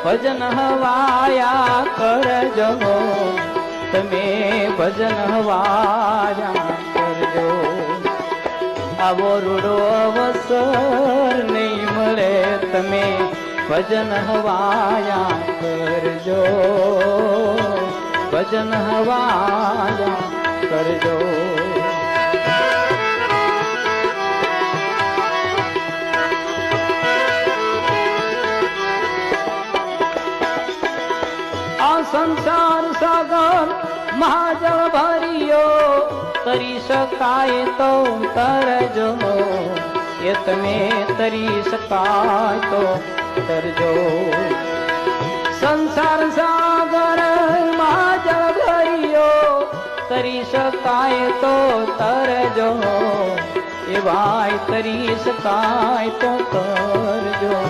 ભજન હવાયા કરજો તમે ભજન હવાયા કરજો આવો રૂડો અવસર નહીં મળે તમે ભજન હવાયા કરજો ભજન હવાયા કરજો સંસાર સાગર મહાજળ ભર્યો તરી શકાય તો તરજો એ તમે તરી શકાય તો તરજો સંસાર સાગર મહાજળ ભર્યો તરી શકાય તો તરજો એ ભાઈ તરી શકાય તો તરજો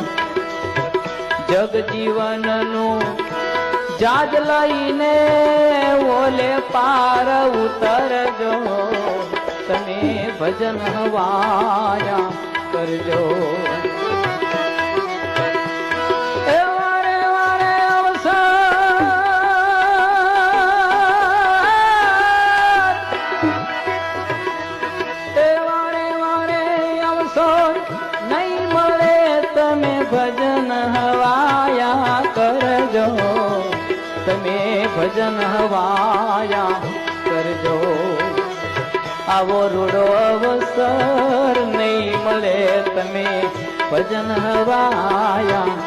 જગજીવનનું જાજ લઈને ઓલે પાર ઉતરજો તમે ભજન હવાયા કરજો વારે વારે અવસર નહીં મળે તમે ભજન હવાયા કરજો તમે ભજન હવાયા કરજો આવો રૂડો અવસર નહીં મળે તમે ભજન હવાયા